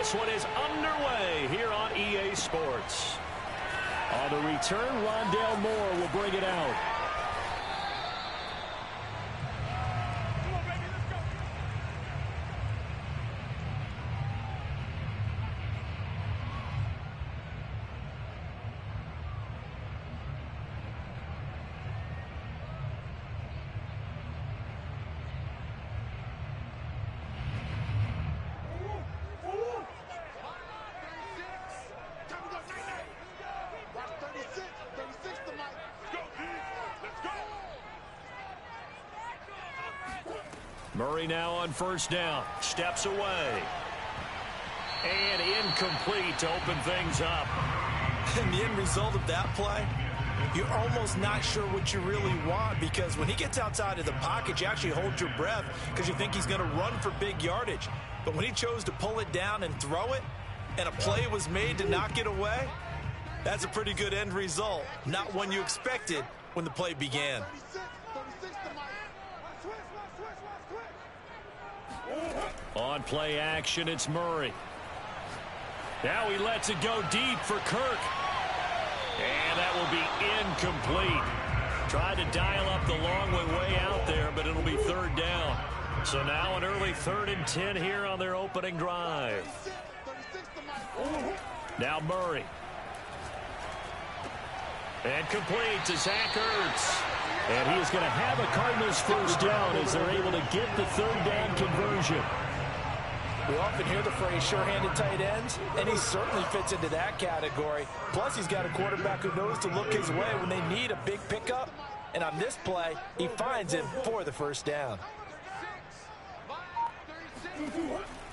this one is underway here on EA Sports. On the return, Rondale Moore will bring it out. Murray now on first down. Steps away. And incomplete to open things up. And the end result of that play, you're almost not sure what you really want, because when he gets outside of the pocket, you actually hold your breath because you think he's going to run for big yardage. But when he chose to pull it down and throw it, and a play was made to knock it away, that's a pretty good end result. Not one you expected when the play began. On play action, it's Murray. Now he lets it go deep for Kirk. And that will be incomplete. Tried to dial up the long way out there, but it'll be third down. So now an early 3rd and 10 here on their opening drive. Now Murray. And complete to Zach Ertz. And he is going to have a Cardinals first down as they're able to get the third down conversion. We often hear the phrase sure-handed tight ends, and he certainly fits into that category. Plus, he's got a quarterback who knows to look his way when they need a big pickup. And on this play, he finds him for the first down.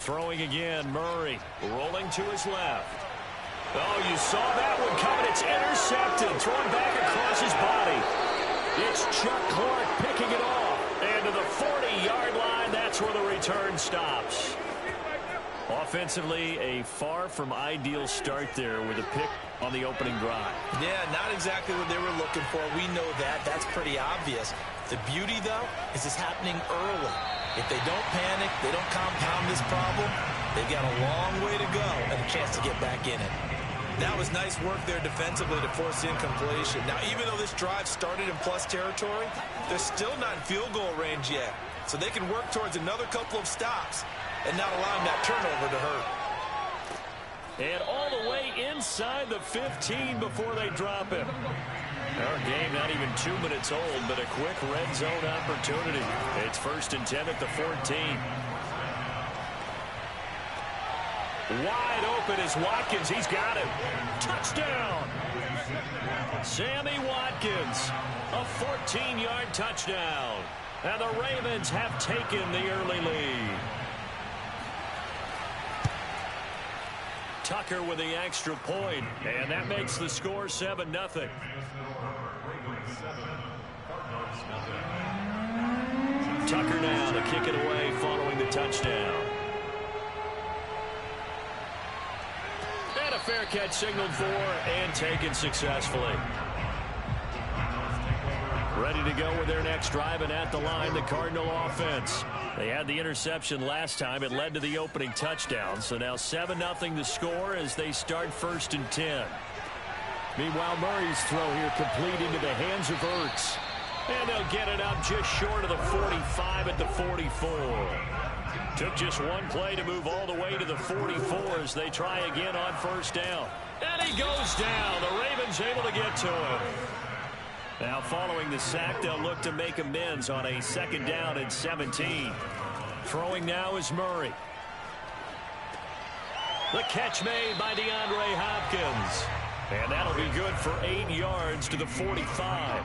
Throwing again, Murray rolling to his left. Oh, you saw that one coming. It's intercepted. Thrown back across his body. It's Chuck Clark picking it off. And to the 40-yard line, that's where the return stops. Offensively, a far from ideal start there with a pick on the opening drive. Yeah, not exactly what they were looking for. We know that. That's pretty obvious. The beauty, though, is it's happening early. If they don't panic, they don't compound this problem, they've got a long way to go and a chance to get back in it. That was nice work there defensively to force incompletion. Now, even though this drive started in plus territory, they're still not in field goal range yet. So they can work towards another couple of stops and not allowing that turnover to hurt. And all the way inside the 15 before they drop him. Our game not even 2 minutes old, but a quick red zone opportunity. It's 1st and 10 at the 14. Wide open is Watkins. He's got him. Touchdown. Sammy Watkins. A 14-yard touchdown. And the Ravens have taken the early lead. Tucker with the extra point, and that makes the score 7-0. Tucker now to kick it away following the touchdown. And a fair catch signaled for and taken successfully. Ready to go with their next drive, and at the line, the Cardinal offense. They had the interception last time. It led to the opening touchdown. So now 7-0 the score as they start 1st and 10. Meanwhile, Murray's throw here complete into the hands of Ertz. And they'll get it up just short of the 45 at the 44. Took just one play to move all the way to the 44 as they try again on first down. And he goes down. The Ravens able to get to him. Now following the sack, they'll look to make amends on a 2nd down and 17. Throwing now is Murray. The catch made by DeAndre Hopkins. And that'll be good for 8 yards to the 45.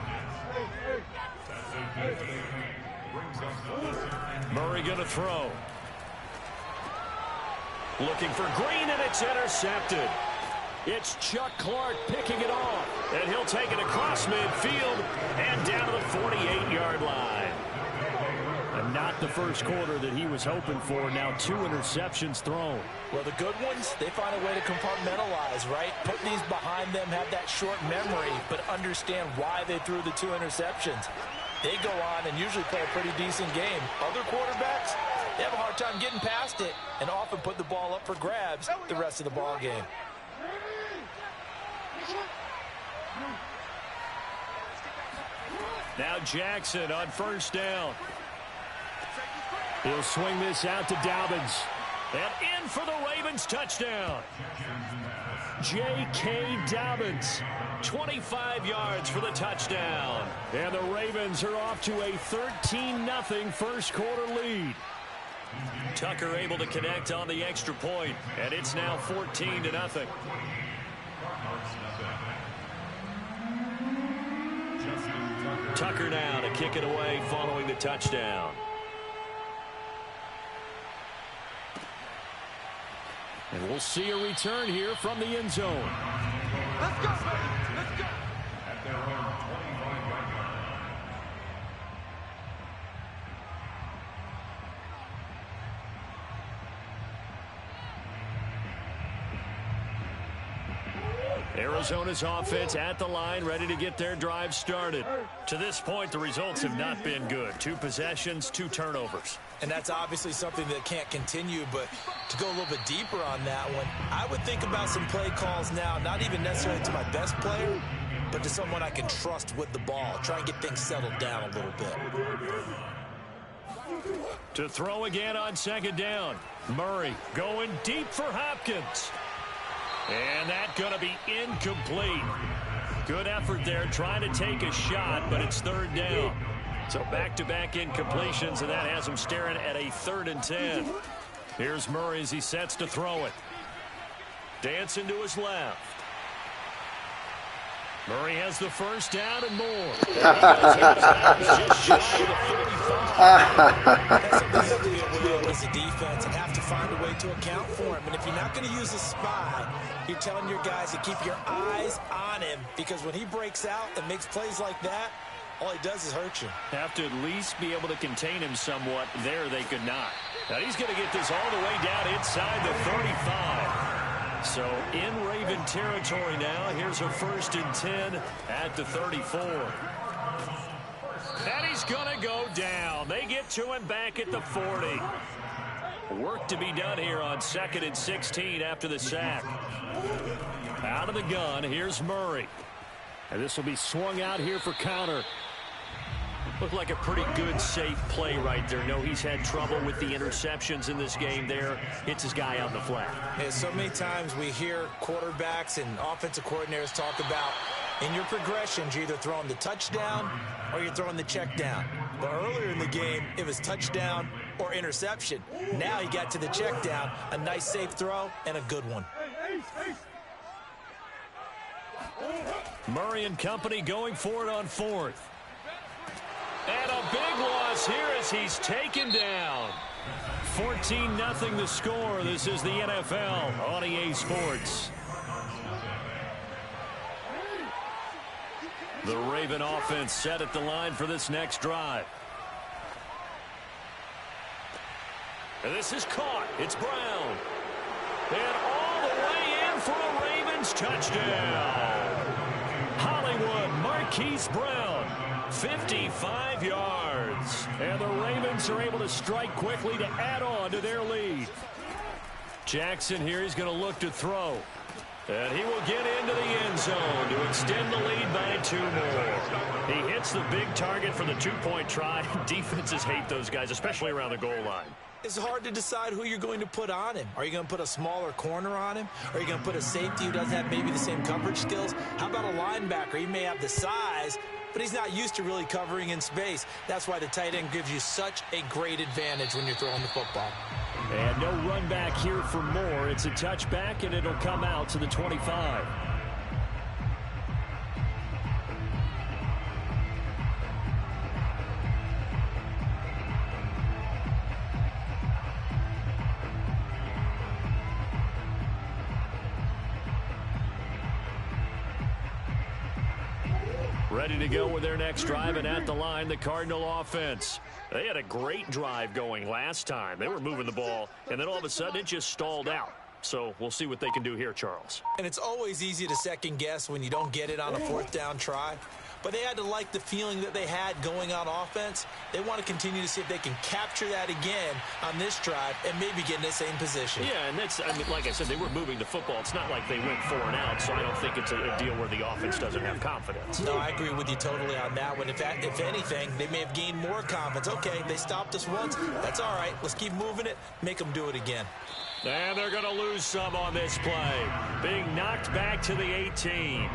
Murray going to throw. Looking for Green, and it's intercepted. It's Chuck Clark picking it off. And he'll take it across midfield and down to the 48-yard line. And not the first quarter that he was hoping for. Now 2 interceptions thrown. Well, the good ones, they find a way to compartmentalize, right? Put these behind them, have that short memory, but understand why they threw the 2 interceptions. They go on and usually play a pretty decent game. Other quarterbacks, They have a hard time getting past it and often put the ball up for grabs the rest of the ball game. Now Jackson on first down. He'll swing this out to Dobbins. And in for the Ravens touchdown. J.K. Dobbins, 25 yards for the touchdown. And the Ravens are off to a 13-0 first quarter lead. Tucker able to connect on the extra point, and it's now 14-0. Tucker now to kick it away following the touchdown. And we'll see a return here from the end zone. Let's go, baby. Let's go. At their own 25-yard line. Arizona's offense at the line, ready to get their drive started. To this point, the results have not been good. 2 possessions, 2 turnovers. And that's obviously something that can't continue, but to go a little bit deeper on that one, I would think about some play calls now, not even necessarily to my best player, but to someone I can trust with the ball. Try and get things settled down a little bit. To throw again on second down. Murray going deep for Hopkins. And that's going to be incomplete. Good effort there trying to take a shot, but it's third down. So back-to-back incompletions, and that has him staring at a 3rd and 10. Here's Murray as he sets to throw it. Dancing to his left. Murray has the first down and more. Just shy of the 35. That's something you have to be aware of as a defense and have to find a way to account for him. And if you're not going to use a spy, you're telling your guys to keep your eyes on him, because when he breaks out and makes plays like that, all he does is hurt you. Have to at least be able to contain him somewhat. There they could not. Now he's going to get this all the way down inside the 35. So in Raven territory now. Here's a 1st and 10 at the 34. And he's going to go down. They get to him back at the 40. Work to be done here on 2nd and 16 after the sack. Out of the gun, here's Murray. And this will be swung out here for counter. Looked like a pretty good, safe play right there. No, he's had trouble with the interceptions in this game there. Hits his guy on the flat. And so many times we hear quarterbacks and offensive coordinators talk about in your progressions, you're either throwing the touchdown or you're throwing the check down. But earlier in the game, it was touchdown or interception. Now he got to the check down, a nice safe throw, and a good one. Murray and company going for it on 4th. And a big loss here as he's taken down. 14-0 the score. This is the NFL on EA Sports. The Raven offense set at the line for this next drive. And this is caught. It's Brown. And all the way in for a Ravens touchdown. Hollywood Marquise Brown. 55 yards. And the Ravens are able to strike quickly to add on to their lead. Jackson here, he's going to look to throw. And he will get into the end zone to extend the lead by 2 more. He hits the big target for the 2-point try. Defenses hate those guys, especially around the goal line. It's hard to decide who you're going to put on him. Are you going to put a smaller corner on him? Are you going to put a safety who doesn't have maybe the same coverage skills? How about a linebacker? He may have the size, but he's not used to really covering in space. That's why the tight end gives you such a great advantage when you're throwing the football. And no run back here for Moore. It's a touchback, and it'll come out to the 25. Ready to go with their next drive, and at the line, the Cardinal offense. They had a great drive going last time. They were moving the ball, and then all of a sudden it just stalled out. So we'll see what they can do here, Charles. And it's always easy to second guess when you don't get it on a fourth down try. But they had to like the feeling that they had going on offense. They want to continue to see if they can capture that again on this drive and maybe get in the same position. Yeah, and that's, I mean, like I said, they were moving the football. It's not like they went 4 and out, so I don't think it's a deal where the offense doesn't have confidence. No, I agree with you totally on that one. If anything, they may have gained more confidence. Okay, they stopped us once. That's all right. Let's keep moving it. Make them do it again. And they're going to lose some on this play. Being knocked back to the 18.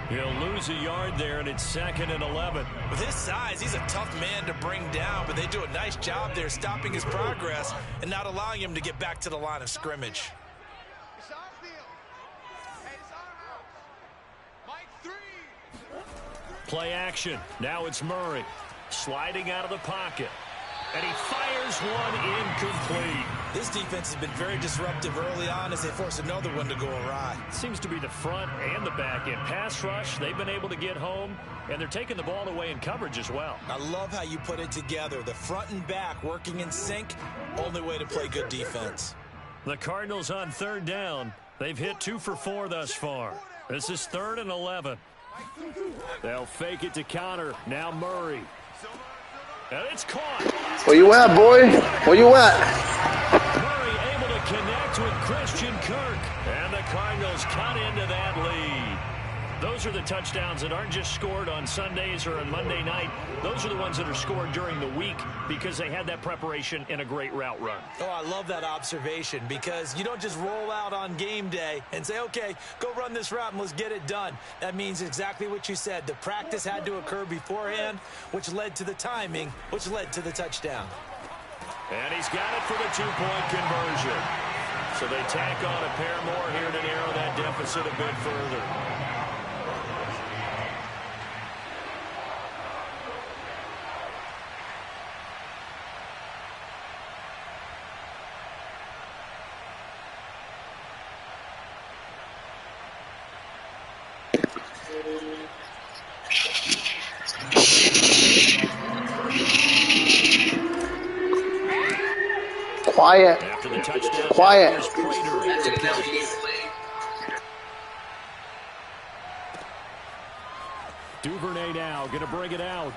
He'll lose a yard there, and it's 2nd and 11. With his size, he's a tough man to bring down, but they do a nice job there stopping his progress and not allowing him to get back to the line of scrimmage. It's our field. Hey, it's our house. Mike 3. Play action. Now it's Murray sliding out of the pocket. And he fires one incomplete. This defense has been very disruptive early on as they force another one to go awry. Seems to be the front and the back end. Pass rush, they've been able to get home, and they're taking the ball away in coverage as well. I love how you put it together. The front and back working in sync. Only way to play good defense. The Cardinals on 3rd down. They've hit 2 for 4 thus far. This is 3rd and 11. They'll fake it to Connor. Now Murray. And it's caught. Where you at, boy? Where you at? Murray able to connect with Christian Kirk. And the Cardinals cut into that lead. Those are the touchdowns that aren't just scored on Sundays or on Monday night. Those are the ones that are scored during the week because they had that preparation and a great route run. Oh, I love that observation because you don't just roll out on game day and say, okay, go run this route and let's get it done. That means exactly what you said. The practice had to occur beforehand, which led to the timing, which led to the touchdown. And he's got it for the 2-point conversion. So they tack on a pair more here to narrow that deficit a bit further. Quiet. After the touchdown, Quiet. Duvernay now going to bring it out.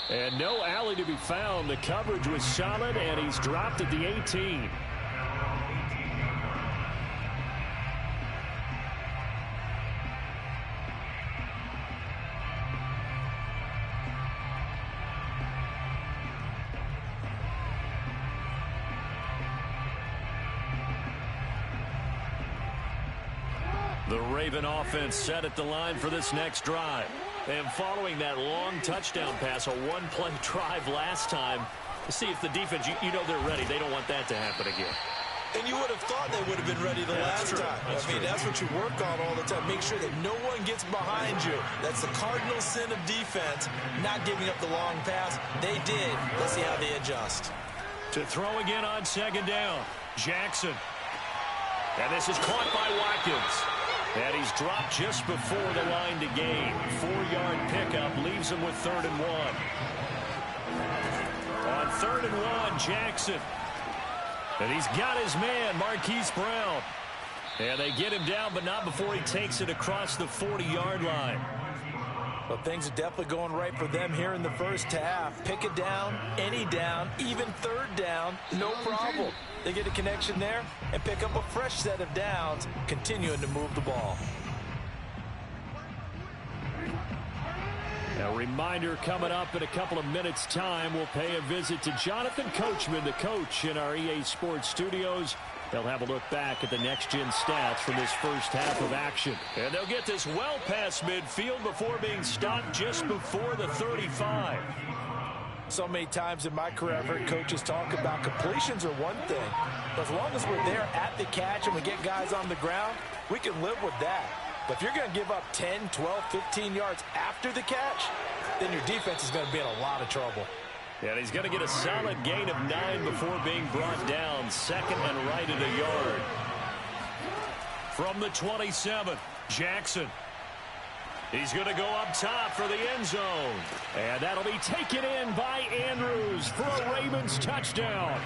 And no alley to be found. The coverage was solid, and he's dropped at the 18. The Raven offense set at the line for this next drive. And following that long touchdown pass, a one-play drive last time, to see if the defense, you know they're ready. They don't want that to happen again. And you would have thought they would have been ready the last time. That's what you work on all the time. Make sure that no one gets behind you. That's the cardinal sin of defense, not giving up the long pass. They did. Let's see how they adjust. To throw again on 2nd down, Jackson. And this is caught by Watkins. And he's dropped just before the line to gain. 4-yard pickup leaves him with 3rd and 1. On 3rd and 1, Jackson. And he's got his man, Marquise Brown. And they get him down, but not before he takes it across the 40-yard line. Well, things are definitely going right for them here in the first half. Pick it down, any down, even 3rd down, no problem. They get a connection there and pick up a fresh set of downs, continuing to move the ball. A reminder coming up in a couple of minutes' time. We'll pay a visit to Jonathan Coachman, the coach in our EA Sports studios. They'll have a look back at the next-gen stats from this first half of action. And they'll get this well past midfield before being stopped just before the 35. So many times in my career, I've heard coaches talk about completions are one thing. But as long as we're there at the catch and we get guys on the ground, we can live with that. But if you're going to give up 10, 12, 15 yards after the catch, then your defense is going to be in a lot of trouble. And he's going to get a solid gain of 9 before being brought down. 2nd and right at a yard. From the 27, Jackson. He's going to go up top for the end zone. And that'll be taken in by Andrews for a Ravens touchdown.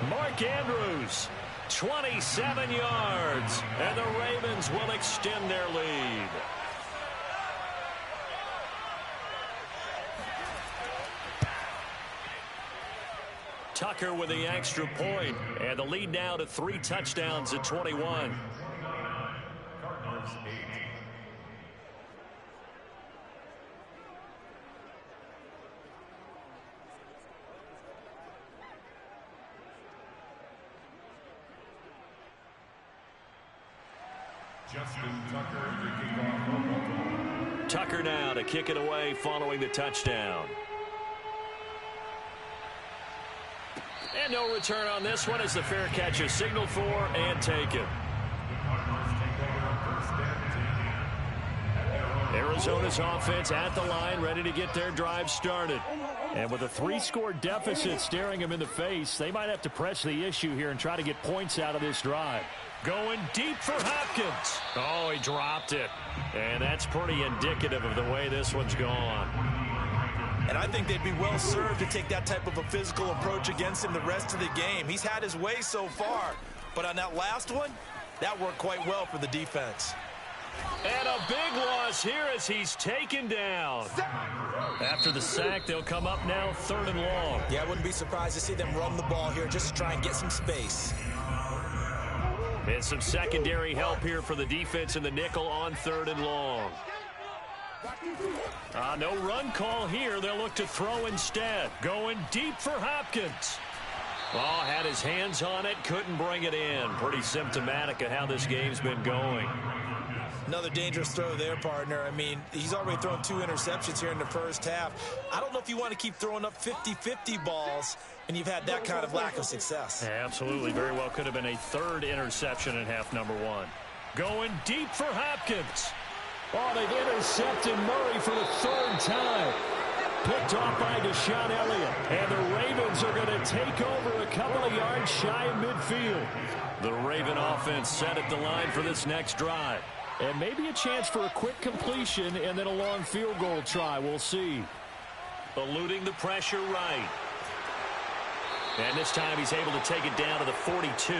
Mark Andrews, 27 yards, and the Ravens will extend their lead. Tucker with the extra point, and the lead now to 3 touchdowns at 21. Cardinals 8. Justin Tucker to kick off for Baltimore. Tucker now to kick it away following the touchdown. And no return on this one as the fair catch is signaled for and taken. Arizona's offense at the line, ready to get their drive started. And with a 3-score deficit staring them in the face, they might have to press the issue here and try to get points out of this drive. Going deep for Hopkins. Oh, he dropped it. And that's pretty indicative of the way this one's gone. And I think they'd be well served to take that type of a physical approach against him the rest of the game. He's had his way so far. But on that last one, that worked quite well for the defense. And a big loss here as he's taken down. After the sack, they'll come up now 3rd and long. Yeah, I wouldn't be surprised to see them run the ball here just to try and get some space. And some secondary help here for the defense in the nickel on 3rd and long. No run call here. They'll look to throw instead. Going deep for Hopkins. Oh, had his hands on it, couldn't bring it in. Pretty symptomatic of how this game's been going. Another dangerous throw there, partner. I mean, he's already thrown 2 interceptions here in the first half. I don't know if you want to keep throwing up 50-50 balls, and you've had that kind of lack of success. Yeah, absolutely. Very well could have been a 3rd interception in half number 1. Going deep for Hopkins. Oh, they've intercepted Murray for the 3rd time. Picked off by Deshaun Elliott. And the Ravens are going to take over a couple of yards shy of midfield. The Raven offense set at the line for this next drive. And maybe a chance for a quick completion and then a long field goal try. We'll see. Eluding the pressure right. And this time he's able to take it down to the 42.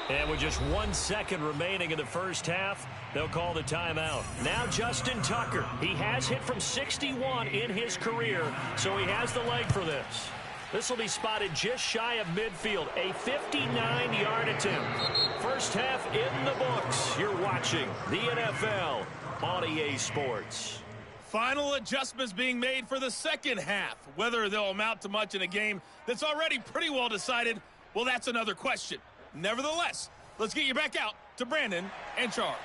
And with just 1 second remaining in the first half, they'll call the timeout. Now Justin Tucker. He has hit from 61 in his career, so he has the leg for this. This will be spotted just shy of midfield. A 59-yard attempt. First half in the books. You're watching the NFL on EA Sports. Final adjustments being made for the second half. Whether they'll amount to much in a game that's already pretty well decided, well, that's another question. Nevertheless, let's get you back out to Brandon and Charles.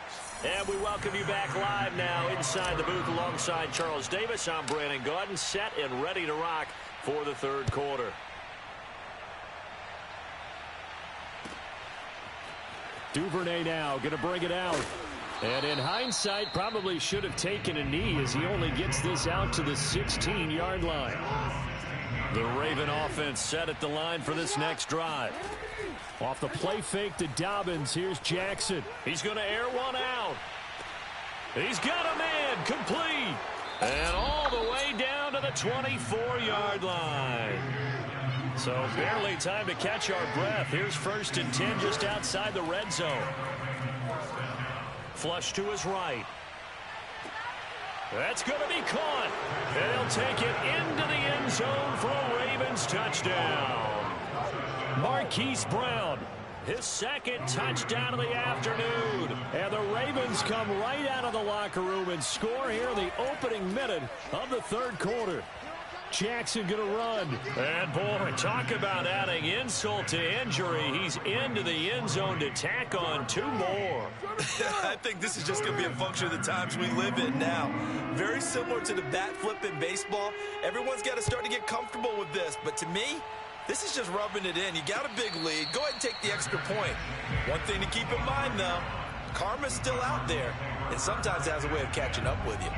And we welcome you back live now inside the booth alongside Charles Davis. I'm Brandon Gaudin, set and ready to rock for the 3rd quarter. Duvernay now going to bring it out. And in hindsight, probably should have taken a knee as he only gets this out to the 16-yard line. The Raven offense set at the line for this next drive. Off the play fake to Dobbins. Here's Jackson. He's going to air one out. He's got a man complete. And all the way down to the 24-yard line. So barely time to catch our breath. Here's 1st and 10 just outside the red zone. Flush to his right. That's going to be caught. And he'll take it into the end zone for a Ravens touchdown. Marquise Brown, his 2nd touchdown of the afternoon. And the Ravens come right out of the locker room and score here in the opening minute of the 3rd quarter. Jackson going to run. And, boy, talk about adding insult to injury. He's into the end zone to tack on 2 more. I think this is just going to be a function of the times we live in now. Very similar to the bat flip in baseball. Everyone's got to start to get comfortable with this. But to me, this is just rubbing it in. You got a big lead. Go ahead and take the extra point. One thing to keep in mind, though, karma's still out there, and sometimes has a way of catching up with you.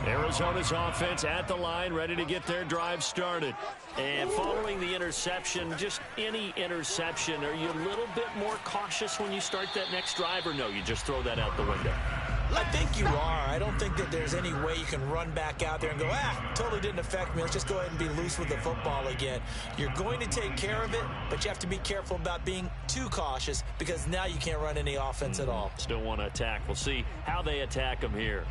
Arizona's offense at the line, ready to get their drive started. And following the interception, just any interception, are you a little bit more cautious when you start that next drive, or no, you just throw that out the window? I think you are. I don't think that there's any way you can run back out there and go, totally didn't affect me. Let's just go ahead and be loose with the football again. You're going to take care of it, but you have to be careful about being too cautious because now you can't run any offense at all. Still want to attack. We'll see how they attack them here.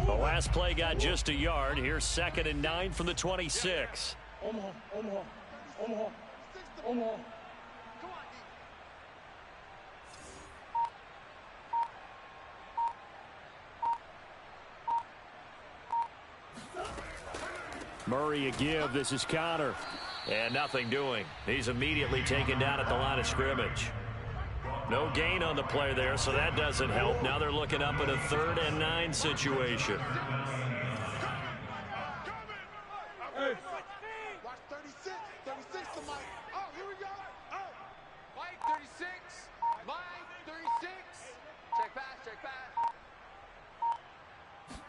The last play got just a yard. Here's 2nd and 9 from the 26. Murray a give. This is Connor. And nothing doing. He's immediately taken down at the line of scrimmage. No gain on the play there, so that doesn't help. Now they're looking up at a 3rd and 9 situation. Watch 36. 36 to Mike. Oh, here we go. Oh. Mike 36. Mike 36. Check pass, check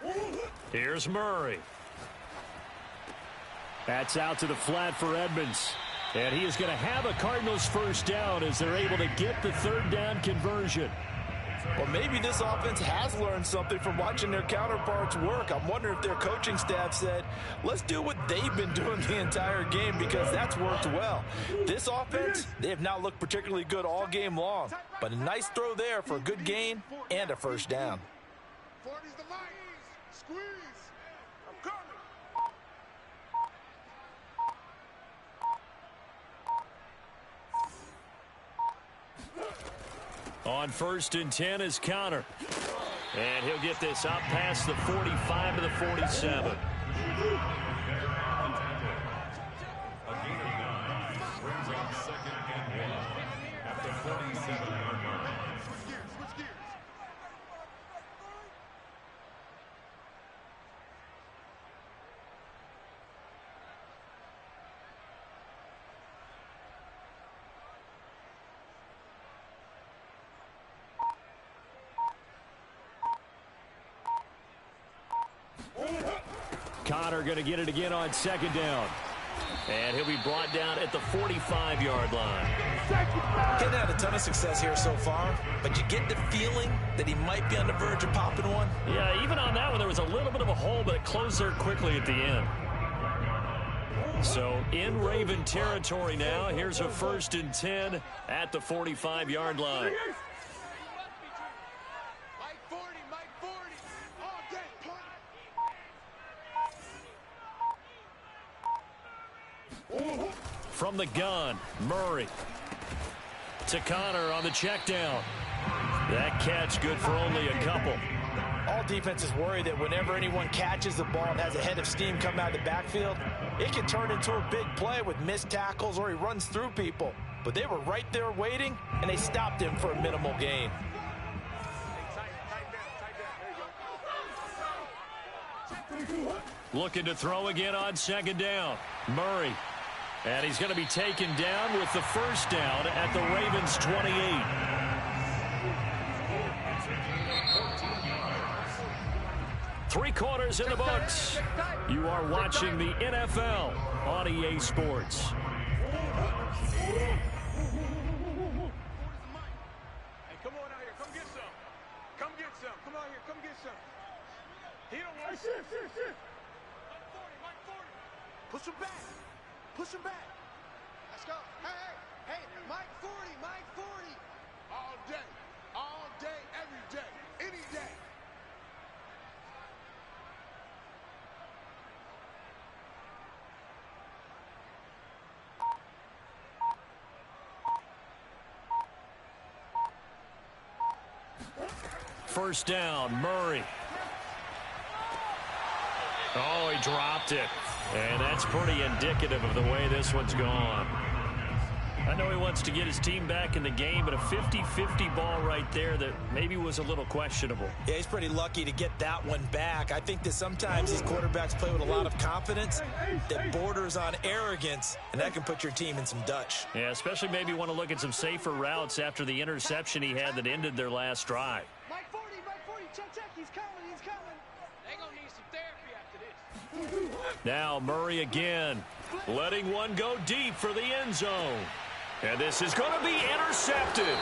pass. Here's Murray. That's out to the flat for Edmonds. And he is going to have a Cardinals first down as they're able to get the 3rd down conversion. Well, maybe this offense has learned something from watching their counterparts work. I'm wondering if their coaching staff said, let's do what they've been doing the entire game because that's worked well. This offense, they have not looked particularly good all game long. But a nice throw there for a good gain and a first down. 40's the Mike. Squeeze. I'm coming. On 1st and 10 is Connor. And he'll get this up past the 45 to the 47. A gain of 9 brings up 2nd and 1 at the 47-yard line. Switch gears, switch gears. Connor going to get it again on 2nd down. And he'll be brought down at the 45-yard line. Getting had a ton of success here so far, but you get the feeling that he might be on the verge of popping one. Yeah, even on that one, there was a little bit of a hole, but it closed there quickly at the end. So in Raven territory now, here's a 1st and 10 at the 45-yard line. Mike 40, Mike 40. All day, punt. From the gun, Murray to Connor on the check down. That catch good for only a couple. All defenses worry that whenever anyone catches the ball and has a head of steam come out of the backfield, it can turn into a big play with missed tackles or he runs through people. But they were right there waiting, and they stopped him for a minimal gain. Looking to throw again on 2nd down. Murray. And he's going to be taken down with the first down at the Ravens' 28. Three-quarters in the books. You are watching the NFL on EA Sports. Hey, come on out here. Come get some. Come get some. Come out here. Come get some. He don't want to. Mike 40, Mike 40. Push him back. Push him back. Let's go. Hey, hey, hey. Mike 40, Mike 40. All day, every day, any day. First down, Murray. Oh, he dropped it. And that's pretty indicative of the way this one's gone. I know he wants to get his team back in the game, but a 50-50 ball right there that maybe was a little questionable. Yeah, he's pretty lucky to get that one back. I think that sometimes these quarterbacks play with a lot of confidence that borders on arrogance, and that can put your team in some Dutch. Yeah, especially maybe want to look at some safer routes after the interception he had that ended their last drive. Mike 40, check, he's coming, They're going to need some therapy after this. Now Murray again, letting one go deep for the end zone. And this is going to be intercepted.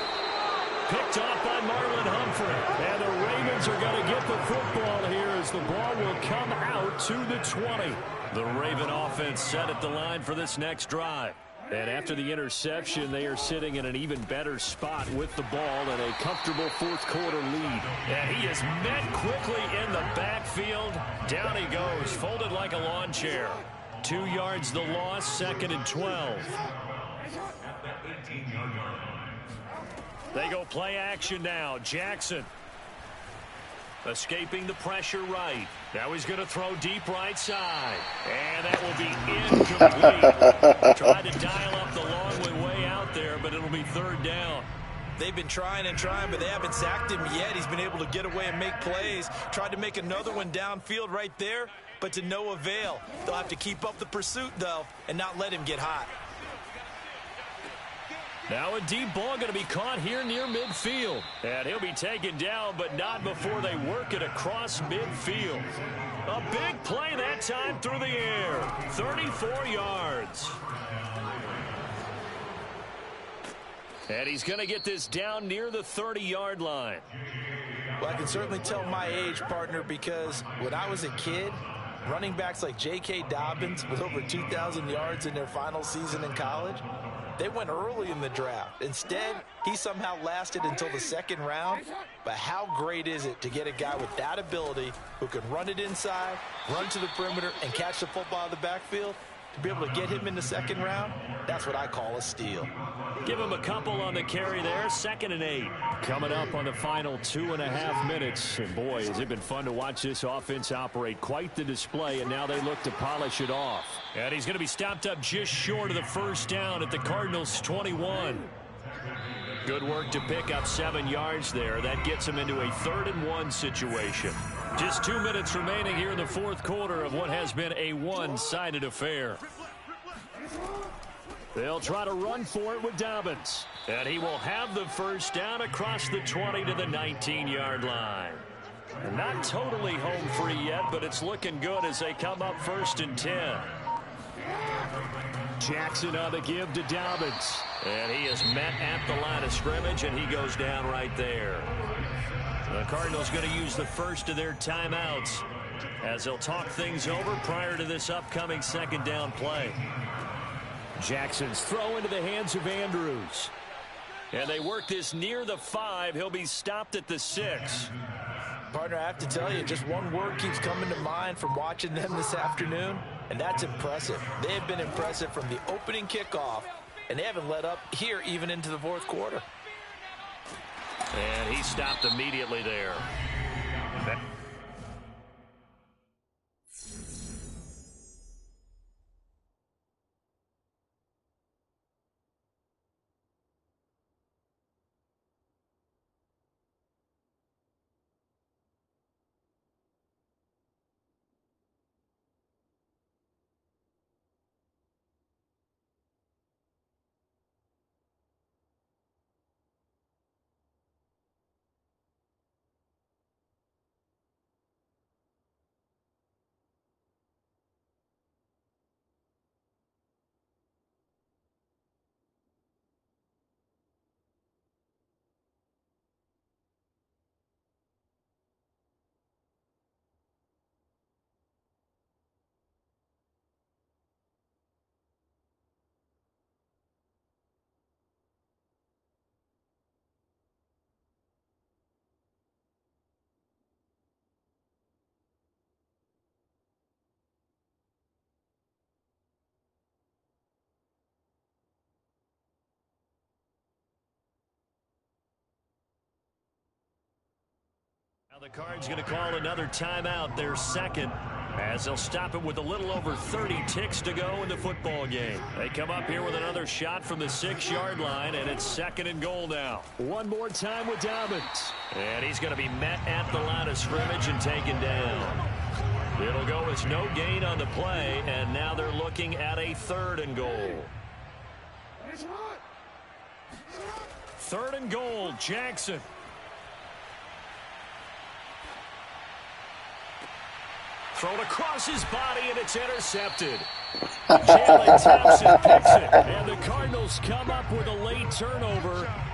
picked off by Marlon Humphrey. And the Ravens are going to get the football here as the ball will come out to the 20. The Raven offense set at the line for this next drive. And after the interception, they are sitting in an even better spot with the ball and a comfortable fourth-quarter lead. And he is met quickly in the backfield. Down he goes, folded like a lawn chair. 2 yards the loss, 2nd and 12. They go play action now. Jackson escaping the pressure right. Now he's going to throw deep right side. And that will be incomplete. Tried to dial up the long way out there, but it'll be 3rd down. They've been trying and trying, but they haven't sacked him yet. He's been able to get away and make plays. Tried to make another one downfield right there, but to no avail. They'll have to keep up the pursuit, though, and not let him get hot. Now a deep ball going to be caught here near midfield. And he'll be taken down, but not before they work it across midfield. A big play that time through the air. 34 yards. And he's going to get this down near the 30-yard line. Well, I can certainly tell my age, partner, because when I was a kid, running backs like J.K. Dobbins with over 2,000 yards in their final season in college, they went early in the draft. Instead, he somehow lasted until the 2nd round. But how great is it to get a guy with that ability who can run it inside, run to the perimeter, and catch the football out of the backfield? To be able to get him in the 2nd round, that's what I call a steal. Give him a couple on the carry there. 2nd and 8. Coming up on the final 2.5 minutes. And boy, has it been fun to watch this offense operate. Quite the display, and now they look to polish it off. And he's going to be stopped up just short of the 1st down at the Cardinals' 21. Good work to pick up 7 yards there. That gets him into a 3rd and 1 situation. Just 2 minutes remaining here in the 4th quarter of what has been a one-sided affair. They'll try to run for it with Dobbins. And he will have the 1st down across the 20 to the 19-yard line. Not totally home free yet, but it's looking good as they come up 1st and 10. Jackson on the give to Dobbins. And he is met at the line of scrimmage, and he goes down right there. The Cardinals going to use the first of their timeouts as they'll talk things over prior to this upcoming 2nd down play. Jackson's throw into the hands of Andrews. And they work this near the 5. He'll be stopped at the 6. Partner, I have to tell you, just one word keeps coming to mind from watching them this afternoon, and that's impressive. They have been impressive from the opening kickoff, and they haven't let up here even into the 4th quarter. And he stopped immediately there. Now the Cards going to call another timeout, their 2nd, as they'll stop it with a little over 30 ticks to go in the football game. They come up here with another shot from the 6-yard line, and it's 2nd and goal now. One more time with Dobbins. And he's going to be met at the line of scrimmage and taken down. It'll go as no gain on the play, and now they're looking at a 3rd and goal. 3rd and goal, Jackson. Thrown across his body, and it's intercepted. Jalen Thompson picks it, and the Cardinals come up with a late turnover.